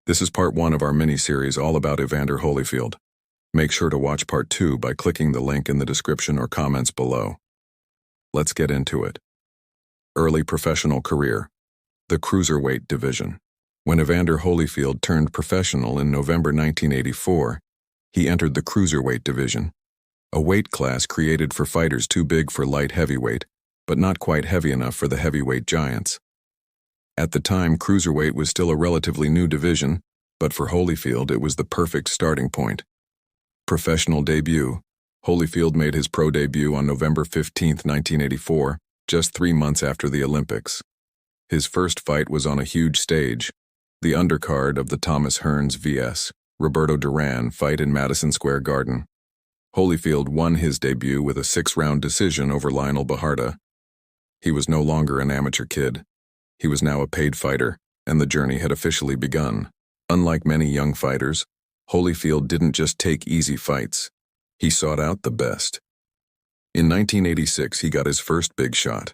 This is part 1 of our mini-series all about Evander Holyfield. Make sure to watch part 2 by clicking the link in the description or comments below. Let's get into it. Early professional career. The Cruiserweight division. When Evander Holyfield turned professional in November 1984, he entered the Cruiserweight division, a weight class created for fighters too big for light heavyweight, but not quite heavy enough for the heavyweight giants. At the time, Cruiserweight was still a relatively new division, but for Holyfield it was the perfect starting point. Professional debut. Holyfield made his pro debut on November 15, 1984, just 3 months after the Olympics. His first fight was on a huge stage, the undercard of the Thomas Hearns vs. Roberto Duran fight in Madison Square Garden. Holyfield won his debut with a 6-round decision over Lionel Bajarda. He was no longer an amateur kid. He was now a paid fighter, and the journey had officially begun. Unlike many young fighters, Holyfield didn't just take easy fights. He sought out the best. In 1986, he got his first big shot,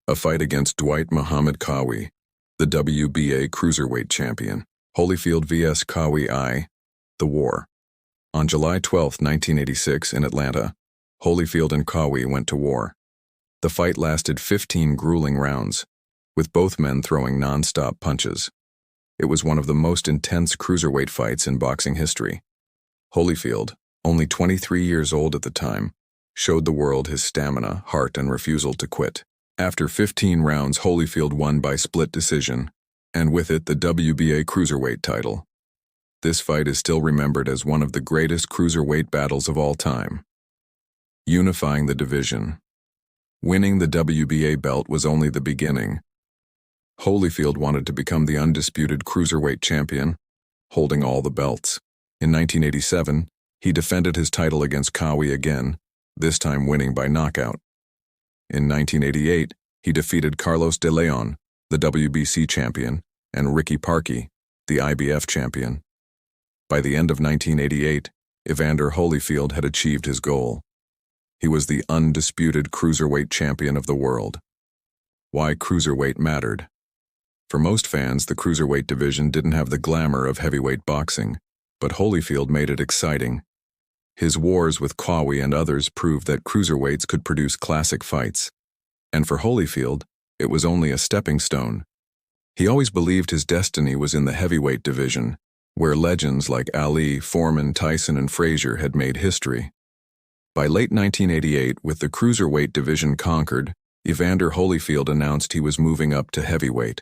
a fight against Dwight Muhammad Qawi, the WBA Cruiserweight champion. Holyfield vs. Qawi I, The War. On July 12, 1986, in Atlanta, Holyfield and Qawi went to war. The fight lasted 15 grueling rounds, with both men throwing non-stop punches. It was one of the most intense cruiserweight fights in boxing history. Holyfield, only 23 years old at the time, showed the world his stamina, heart, and refusal to quit. After 15 rounds, Holyfield won by split decision, and with it the WBA Cruiserweight title. This fight is still remembered as one of the greatest cruiserweight battles of all time. Unifying the division. Winning the WBA belt was only the beginning. Holyfield wanted to become the undisputed cruiserweight champion, holding all the belts. In 1987, he defended his title against Qawi again, this time winning by knockout. In 1988, he defeated Carlos de Leon, the WBC champion, and Ricky Parkey, the IBF champion. By the end of 1988, Evander Holyfield had achieved his goal. He was the undisputed cruiserweight champion of the world. Why cruiserweight mattered. For most fans, the cruiserweight division didn't have the glamour of heavyweight boxing, but Holyfield made it exciting. His wars with Qawi and others proved that cruiserweights could produce classic fights. And for Holyfield, it was only a stepping stone. He always believed his destiny was in the heavyweight division, where legends like Ali, Foreman, Tyson, and Frazier had made history. By late 1988, with the cruiserweight division conquered, Evander Holyfield announced he was moving up to heavyweight.